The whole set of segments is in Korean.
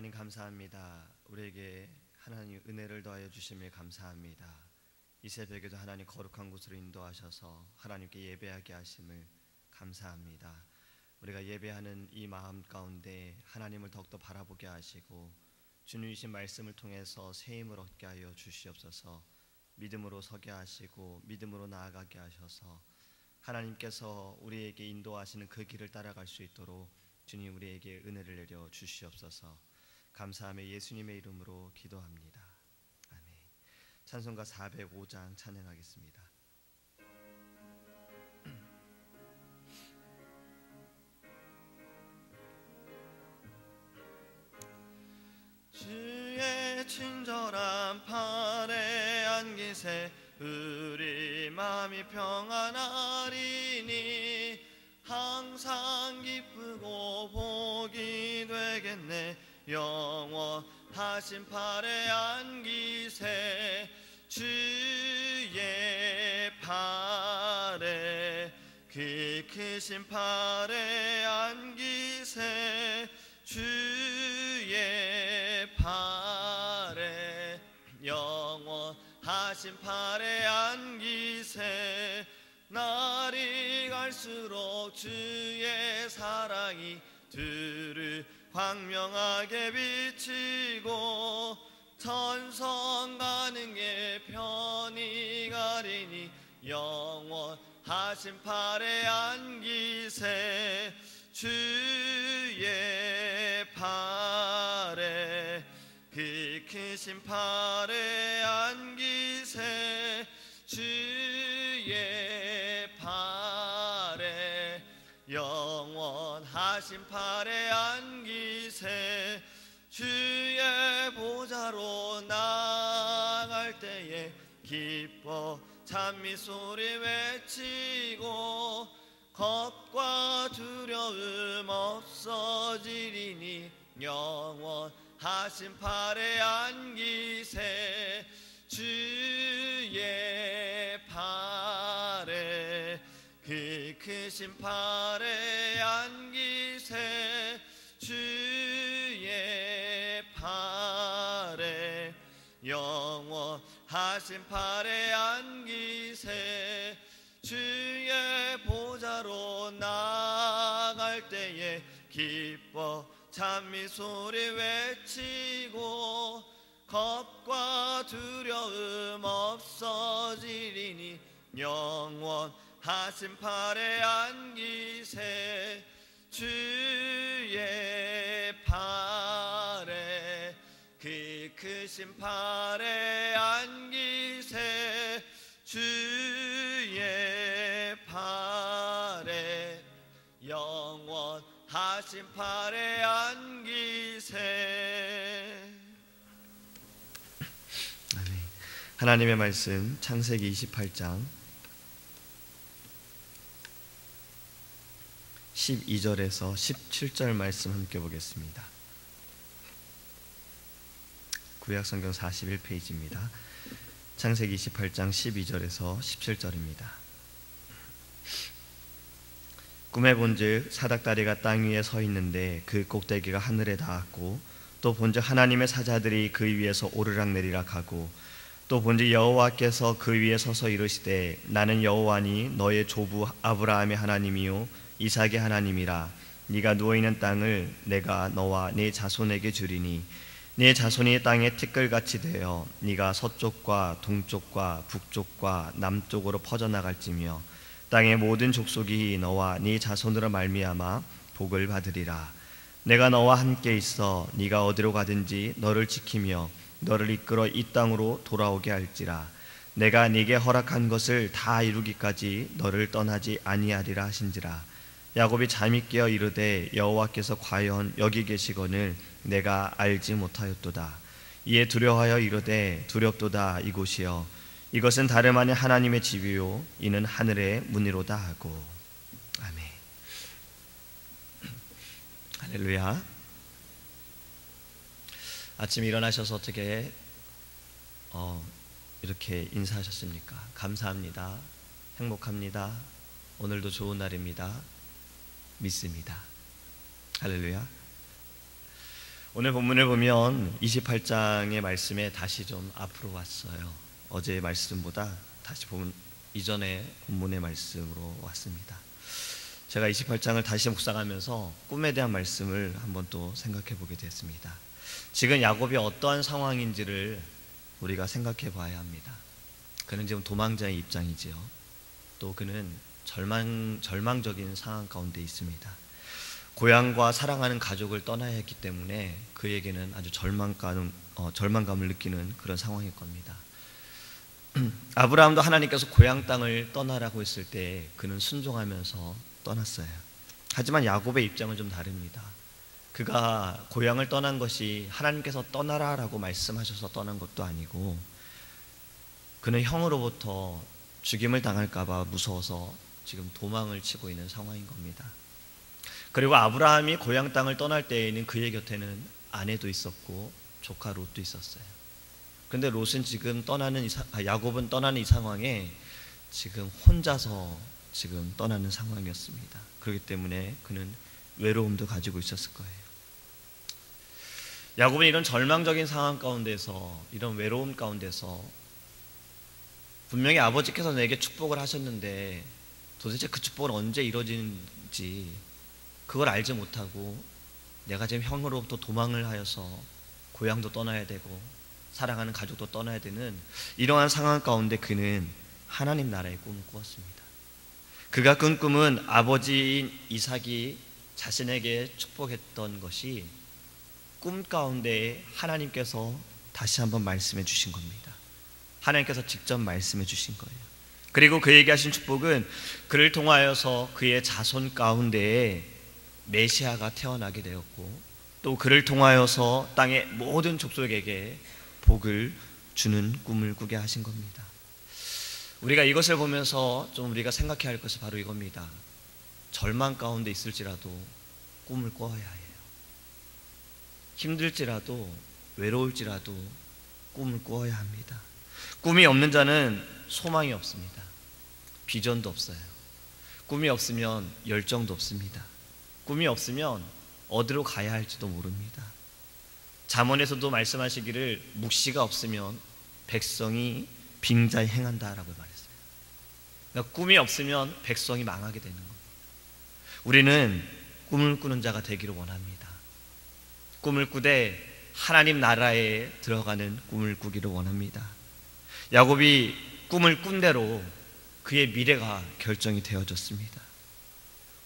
하나님 감사합니다. 우리에게 하나님 은혜를 더하여 주심에 감사합니다. 이 새벽에도 하나님 거룩한 곳으로 인도하셔서 하나님께 예배하게 하심을 감사합니다. 우리가 예배하는 이 마음 가운데 하나님을 더욱더 바라보게 하시고 주님이신 말씀을 통해서 새 힘을 얻게 하여 주시옵소서. 믿음으로 서게 하시고 믿음으로 나아가게 하셔서 하나님께서 우리에게 인도하시는 그 길을 따라갈 수 있도록 주님 우리에게 은혜를 내려 주시옵소서. 감사하며 예수님의 이름으로 기도합니다. 아멘. 찬송가 405장 찬양하겠습니다. 주의 친절한 팔에 안기세 우리 마음이 평안하리니 항상 기쁘고 복이 되겠네. 영원하신 팔에 안기세 주의 팔에 그 크신 팔에 안기세 주의 팔에 영원하신 팔에 안기세 날이 갈수록 주의 사랑이 두루 광명하게 비치고 천성 가능에 편히 가리니 영원하신 팔에 안기세 주의 팔에 그 크신 팔에 안기세 주의 팔에 영원하신 팔에 안기세 주의 보좌로 나갈 때에 기뻐 찬미 소리 외치고 겁과 두려움 없어지리니 영원하신 팔에 안기세 주의 팔에 그 크신 팔에 안기세 주의 팔에 영원하신 팔에 안기세 주의 보좌로 나갈 때에 기뻐 찬미 소리 외치고 겁과 두려움 없어지리니 영원하신 팔에 안기세 주의 팔에 그 크신 팔에 안기세 주의 팔에 영원하신 팔에 안기세. 하나님의 말씀 창세기 28장 12절에서 17절 말씀 함께 보겠습니다. 구약성경 41페이지입니다. 창세기 28장 12절에서 17절입니다. 꿈에 본즉 사닥다리가 땅 위에 서 있는데 그 꼭대기가 하늘에 닿았고 또 본즉 하나님의 사자들이 그 위에서 오르락내리락 하고 또 본즉 여호와께서 그 위에 서서 이르시되 나는 여호와니 너의 조부 아브라함의 하나님이요 이삭의 하나님이라. 네가 누워있는 땅을 내가 너와 네 자손에게 주리니 네 자손이 땅의 티끌같이 되어 네가 서쪽과 동쪽과 북쪽과 남쪽으로 퍼져나갈지며 땅의 모든 족속이 너와 네 자손으로 말미암아 복을 받으리라. 내가 너와 함께 있어 네가 어디로 가든지 너를 지키며 너를 이끌어 이 땅으로 돌아오게 할지라. 내가 네게 허락한 것을 다 이루기까지 너를 떠나지 아니하리라 하신지라. 야곱이 잠이 깨어 이르되 여호와께서 과연 여기 계시거늘 내가 알지 못하였도다. 이에 두려워하여 이르되 두렵도다 이곳이여 이것은 다름 아닌 하나님의 집이요 이는 하늘의 문이로다 하고. 아멘. 할렐루야. 아침에 일어나셔서 어떻게 이렇게 인사하셨습니까? 감사합니다. 행복합니다. 오늘도 좋은 날입니다. 믿습니다. 할렐루야. 오늘 본문을 보면 28장의 말씀에 다시 좀 앞으로 왔어요. 어제의 말씀보다 다시 보면 이전의 본문의 말씀으로 왔습니다. 제가 28장을 다시 묵상하면서 꿈에 대한 말씀을 한번 또 생각해 보게 됐습니다. 지금 야곱이 어떠한 상황인지를 우리가 생각해 봐야 합니다. 그는 지금 도망자의 입장이지요. 또 그는 절망적인 상황 가운데 있습니다. 고향과 사랑하는 가족을 떠나야 했기 때문에 그에게는 아주 절망감을 느끼는 그런 상황일 겁니다. 아브라함도 하나님께서 고향 땅을 떠나라고 했을 때 그는 순종하면서 떠났어요. 하지만 야곱의 입장은 좀 다릅니다. 그가 고향을 떠난 것이 하나님께서 떠나라라고 말씀하셔서 떠난 것도 아니고 그는 형으로부터 죽임을 당할까 봐 무서워서 지금 도망을 치고 있는 상황인 겁니다. 그리고 아브라함이 고향 땅을 떠날 때에는 그의 곁에는 아내도 있었고 조카 롯도 있었어요. 그런데 롯은 지금 야곱은 떠나는 이 상황에 지금 혼자서 지금 떠나는 상황이었습니다. 그렇기 때문에 그는 외로움도 가지고 있었을 거예요. 야곱은 이런 절망적인 상황 가운데서, 이런 외로움 가운데서 분명히 아버지께서 내게 축복을 하셨는데 도대체 그 축복은 언제 이루어지는지 그걸 알지 못하고 내가 지금 형으로부터 도망을 하여서 고향도 떠나야 되고 사랑하는 가족도 떠나야 되는 이러한 상황 가운데 그는 하나님 나라의 꿈을 꾸었습니다. 그가 꾼 꿈은 아버지인 이삭이 자신에게 축복했던 것이 꿈 가운데 하나님께서 다시 한번 말씀해 주신 겁니다. 하나님께서 직접 말씀해 주신 거예요. 그리고 그에게 하신 축복은 그를 통하여서 그의 자손 가운데에 메시아가 태어나게 되었고 또 그를 통하여서 땅의 모든 족속에게 복을 주는 꿈을 꾸게 하신 겁니다. 우리가 이것을 보면서 좀 우리가 생각해야 할 것이 바로 이겁니다. 절망 가운데 있을지라도 꿈을 꿔야 해요. 힘들지라도 외로울지라도 꿈을 꾸어야 합니다. 꿈이 없는 자는 소망이 없습니다. 비전도 없어요. 꿈이 없으면 열정도 없습니다. 꿈이 없으면 어디로 가야 할지도 모릅니다. 잠언에서도 말씀하시기를 묵시가 없으면 백성이 빙자에 행한다라고 말했어요. 그러니까 꿈이 없으면 백성이 망하게 되는 겁니다. 우리는 꿈을 꾸는 자가 되기를 원합니다. 꿈을 꾸되 하나님 나라에 들어가는 꿈을 꾸기를 원합니다. 야곱이 꿈을 꾼 대로 그의 미래가 결정이 되어졌습니다.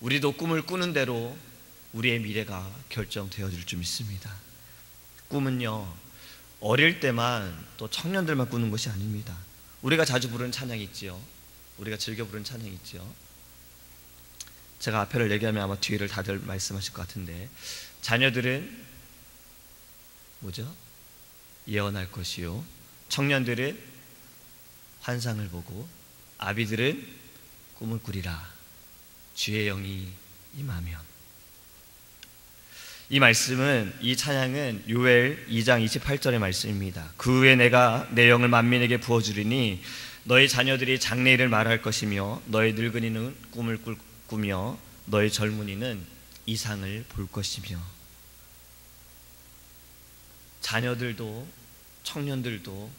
우리도 꿈을 꾸는 대로 우리의 미래가 결정되어질 줄 믿습니다. 꿈은요, 어릴 때만 또 청년들만 꾸는 것이 아닙니다. 우리가 자주 부르는 찬양이 있지요. 우리가 즐겨 부르는 찬양이 있지요. 제가 앞에를 얘기하면 아마 뒤를 다들 말씀하실 것 같은데, 자녀들은 뭐죠? 예언할 것이요, 청년들은 환상을 보고, 아비들은 꿈을 꾸리라. 주의 영이 임하면. 이 말씀은, 이 찬양은 요엘 2장 28절의 말씀입니다. 그 후에 내가 내 영을 만민에게 부어주리니 너희 자녀들이 장래일을 말할 것이며 너희 늙은이는 꿈을 꾸며 너희 젊은이는 이상을 볼 것이며. 자녀들도 청년들도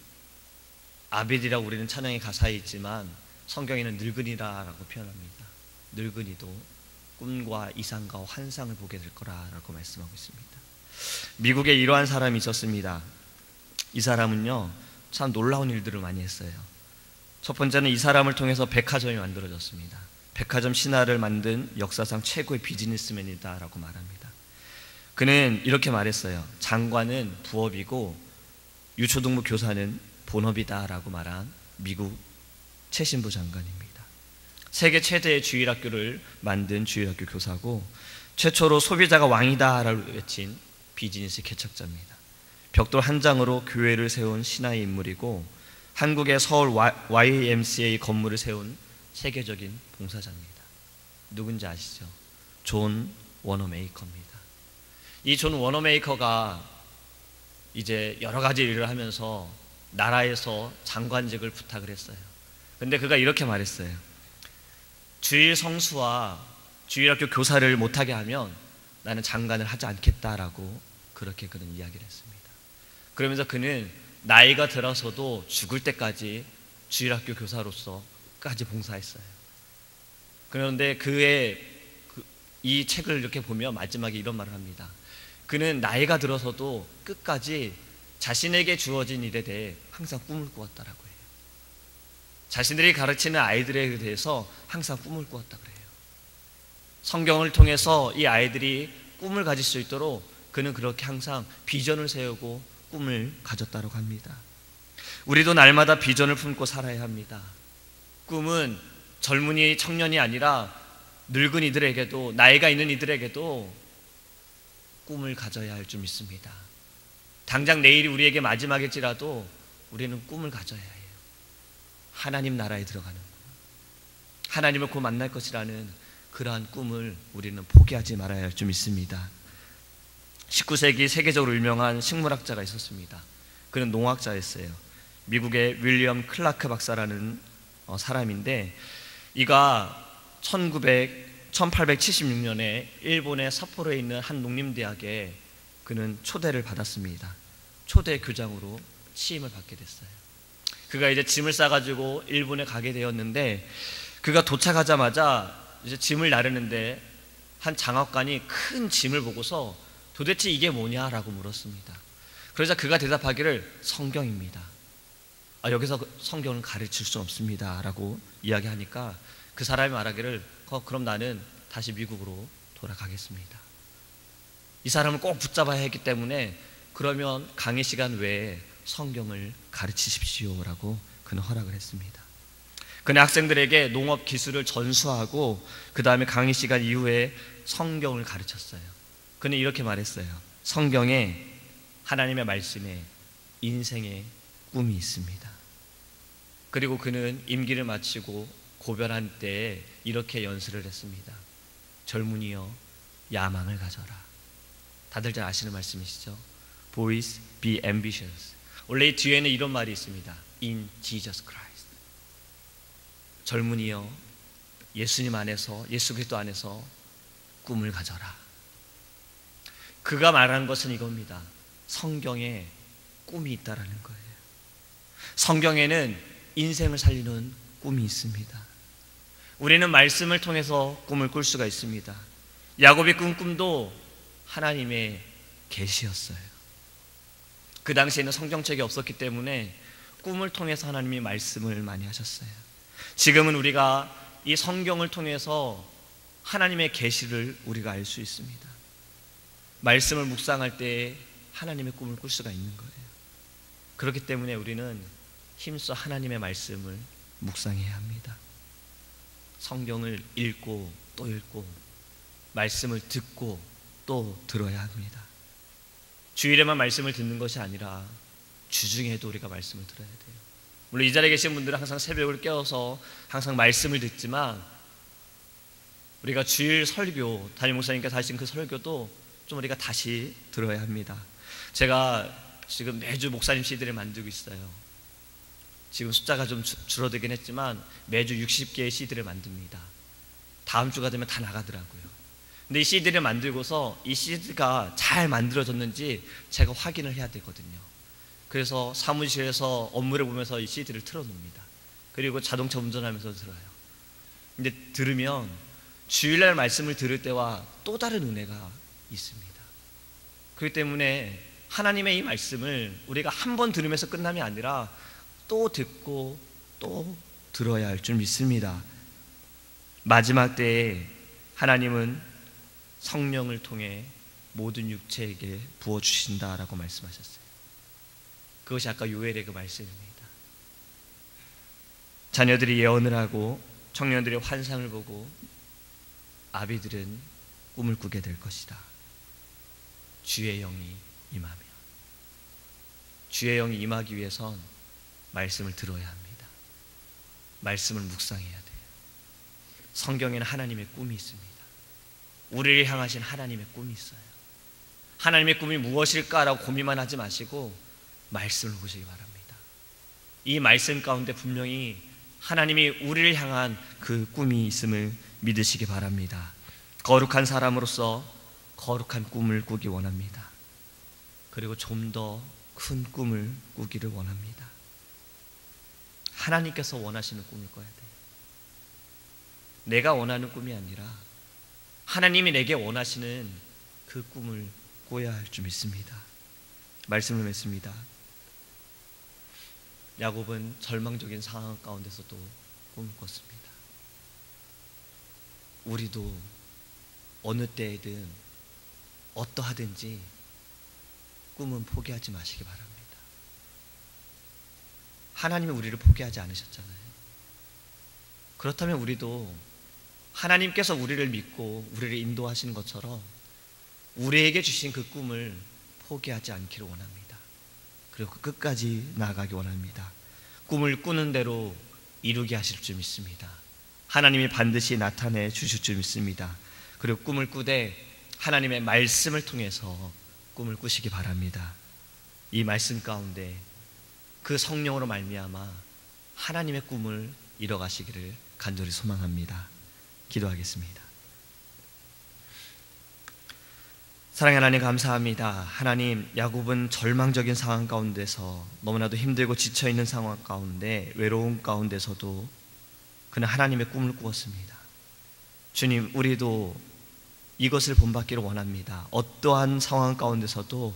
아비디라고 우리는 찬양의 가사에 있지만 성경에는 늙은이라고 표현합니다. 늙은이도 꿈과 이상과 환상을 보게 될 거라고 말씀하고 있습니다. 미국에 이러한 사람이 있었습니다. 이 사람은요, 참 놀라운 일들을 많이 했어요. 첫 번째는 이 사람을 통해서 백화점이 만들어졌습니다. 백화점 신화를 만든 역사상 최고의 비즈니스맨이다 라고 말합니다. 그는 이렇게 말했어요. 장관은 부업이고 유초등부 교사는 본업이다 라고 말한 미국 최신부 장관입니다. 세계 최대의 주일학교를 만든 주일학교 교사고 최초로 소비자가 왕이다 라고 외친 비즈니스 개척자입니다. 벽돌 한 장으로 교회를 세운 신화의 인물이고 한국의 서울 YMCA 건물을 세운 세계적인 봉사자입니다. 누군지 아시죠? 존 워너메이커입니다. 이 존 워너메이커가 이제 여러 가지 일을 하면서 나라에서 장관직을 부탁을 했어요. 근데 그가 이렇게 말했어요. 주일 성수와 주일학교 교사를 못하게 하면 나는 장관을 하지 않겠다라고 그렇게 그는 이야기를 했습니다. 그러면서 그는 나이가 들어서도 죽을 때까지 주일학교 교사로서 끝까지 봉사했어요. 그런데 그의 이 책을 이렇게 보면 마지막에 이런 말을 합니다. 그는 나이가 들어서도 끝까지 자신에게 주어진 일에 대해 항상 꿈을 꾸었다라고 해요. 자신들이 가르치는 아이들에 대해서 항상 꿈을 꾸었다 그래요. 성경을 통해서 이 아이들이 꿈을 가질 수 있도록 그는 그렇게 항상 비전을 세우고 꿈을 가졌다고 합니다. 우리도 날마다 비전을 품고 살아야 합니다. 꿈은 젊은이 청년이 아니라 늙은 이들에게도, 나이가 있는 이들에게도 꿈을 가져야 할 줄 믿습니다. 당장 내일이 우리에게 마지막일지라도 우리는 꿈을 가져야 해요. 하나님 나라에 들어가는 꿈, 하나님을 곧 만날 것이라는 그러한 꿈을 우리는 포기하지 말아야 할 줄 믿습니다. 19세기 세계적으로 유명한 식물학자가 있었습니다. 그는 농학자였어요. 미국의 윌리엄 클라크 박사라는 사람인데, 이가 1876년에 일본의 삿포로에 있는 한 농림대학에 그는 초대를 받았습니다. 초대 교장으로 취임을 받게 됐어요. 그가 이제 짐을 싸가지고 일본에 가게 되었는데, 그가 도착하자마자 이제 짐을 나르는데 한 장학관이 큰 짐을 보고서 도대체 이게 뭐냐라고 물었습니다. 그러자 그가 대답하기를 성경입니다. 여기서 성경을 가르칠 수 없습니다 라고 이야기하니까 그 사람이 말하기를 그럼 나는 다시 미국으로 돌아가겠습니다. 이 사람을 꼭 붙잡아야 했기 때문에 그러면 강의 시간 외에 성경을 가르치십시오 라고 그는 허락을 했습니다. 그는 학생들에게 농업 기술을 전수하고 그 다음에 강의 시간 이후에 성경을 가르쳤어요. 그는 이렇게 말했어요. 성경에, 하나님의 말씀에 인생의 꿈이 있습니다. 그리고 그는 임기를 마치고 고별한 때에 이렇게 연설을 했습니다. 젊은이여, 야망을 가져라. 다들 잘 아시는 말씀이시죠? Boys, be ambitious. 원래 이 뒤에는 이런 말이 있습니다. In Jesus Christ. 젊은이여, 예수님 안에서, 예수 그리스도 안에서 꿈을 가져라. 그가 말한 것은 이겁니다. 성경에 꿈이 있다라는 거예요. 성경에는 인생을 살리는 꿈이 있습니다. 우리는 말씀을 통해서 꿈을 꿀 수가 있습니다. 야곱이 꾼 꿈도 하나님의 계시였어요. 그 당시에는 성경책이 없었기 때문에 꿈을 통해서 하나님이 말씀을 많이 하셨어요. 지금은 우리가 이 성경을 통해서 하나님의 계시를 우리가 알 수 있습니다. 말씀을 묵상할 때 하나님의 꿈을 꿀 수가 있는 거예요. 그렇기 때문에 우리는 힘써 하나님의 말씀을 묵상해야 합니다. 성경을 읽고 또 읽고 말씀을 듣고 또 들어야 합니다. 주일에만 말씀을 듣는 것이 아니라 주중에도 우리가 말씀을 들어야 돼요. 물론 이 자리에 계신 분들은 항상 새벽을 깨워서 항상 말씀을 듣지만 우리가 주일 설교, 담임 목사님께서 하신 그 설교도 좀 우리가 다시 들어야 합니다. 제가 지금 매주 목사님 CD를 만들고 있어요. 지금 숫자가 좀 줄어들긴 했지만 매주 60개의 CD를 만듭니다. 다음 주가 되면 다 나가더라고요. 근데 이 CD를 만들고서 이 CD가 잘 만들어졌는지 제가 확인을 해야 되거든요. 그래서 사무실에서 업무를 보면서 이 CD를 틀어놓습니다. 그리고 자동차 운전하면서 들어요. 근데 들으면 주일날 말씀을 들을 때와 또 다른 은혜가 있습니다. 그렇기 때문에 하나님의 이 말씀을 우리가 한 번 들으면서 끝남이 아니라 또 듣고 또 들어야 할 줄 믿습니다. 마지막 때에 하나님은 성령을 통해 모든 육체에게 부어주신다라고 말씀하셨어요. 그것이 아까 요엘의 그 말씀입니다. 자녀들이 예언을 하고 청년들이 환상을 보고 아비들은 꿈을 꾸게 될 것이다. 주의 영이 임하며, 주의 영이 임하기 위해선 말씀을 들어야 합니다. 말씀을 묵상해야 돼요. 성경에는 하나님의 꿈이 있습니다. 우리를 향하신 하나님의 꿈이 있어요. 하나님의 꿈이 무엇일까라고 고민만 하지 마시고 말씀을 보시기 바랍니다. 이 말씀 가운데 분명히 하나님이 우리를 향한 그 꿈이 있음을 믿으시기 바랍니다. 거룩한 사람으로서 거룩한 꿈을 꾸기 원합니다. 그리고 좀 더 큰 꿈을 꾸기를 원합니다. 하나님께서 원하시는 꿈을 꿔야 돼요. 내가 원하는 꿈이 아니라 하나님이 내게 원하시는 그 꿈을 꿔야 할 줄 믿습니다. 말씀을 맺습니다. 야곱은 절망적인 상황 가운데서도 꿈을 꿨습니다. 우리도 어느 때에든 어떠하든지 꿈은 포기하지 마시기 바랍니다. 하나님이 우리를 포기하지 않으셨잖아요. 그렇다면 우리도 하나님께서 우리를 믿고 우리를 인도하시는 것처럼 우리에게 주신 그 꿈을 포기하지 않기를 원합니다. 그리고 끝까지 나아가기 원합니다. 꿈을 꾸는 대로 이루게 하실 줄 믿습니다. 하나님이 반드시 나타내 주실 줄 믿습니다. 그리고 꿈을 꾸되 하나님의 말씀을 통해서 꿈을 꾸시기 바랍니다. 이 말씀 가운데 그 성령으로 말미암아 하나님의 꿈을 이뤄가시기를 간절히 소망합니다. 기도하겠습니다. 사랑하는 하나님 감사합니다. 하나님, 야곱은 절망적인 상황 가운데서 너무나도 힘들고 지쳐있는 상황 가운데 외로움 가운데서도 그는 하나님의 꿈을 꾸었습니다. 주님, 우리도 이것을 본받기를 원합니다. 어떠한 상황 가운데서도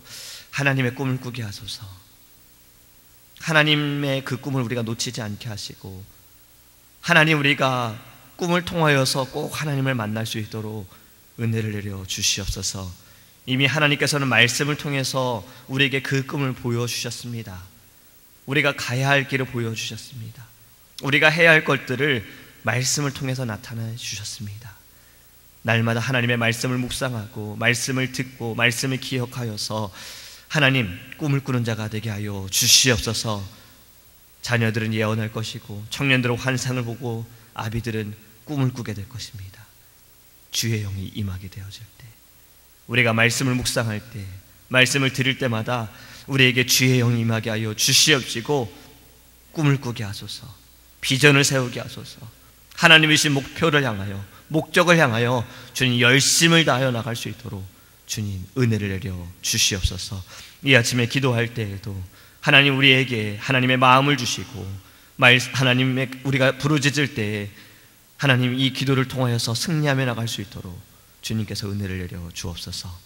하나님의 꿈을 꾸게 하소서. 하나님의 그 꿈을 우리가 놓치지 않게 하시고 하나님, 우리가 꿈을 통하여서 꼭 하나님을 만날 수 있도록 은혜를 내려 주시옵소서. 이미 하나님께서는 말씀을 통해서 우리에게 그 꿈을 보여주셨습니다. 우리가 가야 할 길을 보여주셨습니다. 우리가 해야 할 것들을 말씀을 통해서 나타내 주셨습니다. 날마다 하나님의 말씀을 묵상하고 말씀을 듣고 말씀을 기억하여서 하나님, 꿈을 꾸는 자가 되게 하여 주시옵소서. 자녀들은 예언할 것이고 청년들은 환상을 보고 아비들은 꿈을 꾸게 될 것입니다. 주의 영이 임하게 되어질 때, 우리가 말씀을 묵상할 때, 말씀을 들을 때마다 우리에게 주의 영이 임하게 하여 주시옵시고 꿈을 꾸게 하소서. 비전을 세우게 하소서. 하나님의 주신 목표를 향하여, 목적을 향하여 주님 열심을 다하여 나갈 수 있도록 주님 은혜를 내려 주시옵소서. 이 아침에 기도할 때에도 하나님, 우리에게 하나님의 마음을 주시고 하나님의 우리가 부르짖을 때에 하나님, 이 기도를 통하여서 승리하며 나갈 수 있도록 주님께서 은혜를 내려 주옵소서.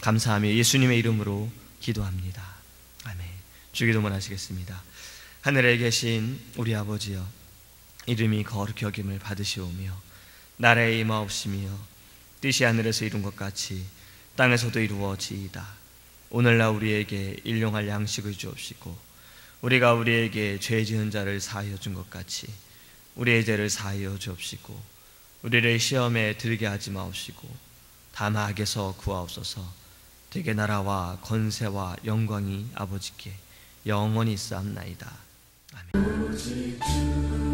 감사하며 예수님의 이름으로 기도합니다. 아멘. 주기도문 하시겠습니다. 하늘에 계신 우리 아버지여, 이름이 거룩히 여김을 받으시오며 나라에 임하옵시며 뜻이 하늘에서 이룬 것 같이 땅에서도 이루어지이다. 오늘날 우리에게 일용할 양식을 주옵시고 우리가 우리에게 죄 지은 자를 사하여 준 것 같이 우리의 죄를 사하여 주옵시고 우리를 시험에 들게 하지 마옵시고 다만 악에서 구하옵소서. 되게 나라와 권세와 영광이 아버지께 영원히 있사옵나이다. 아멘.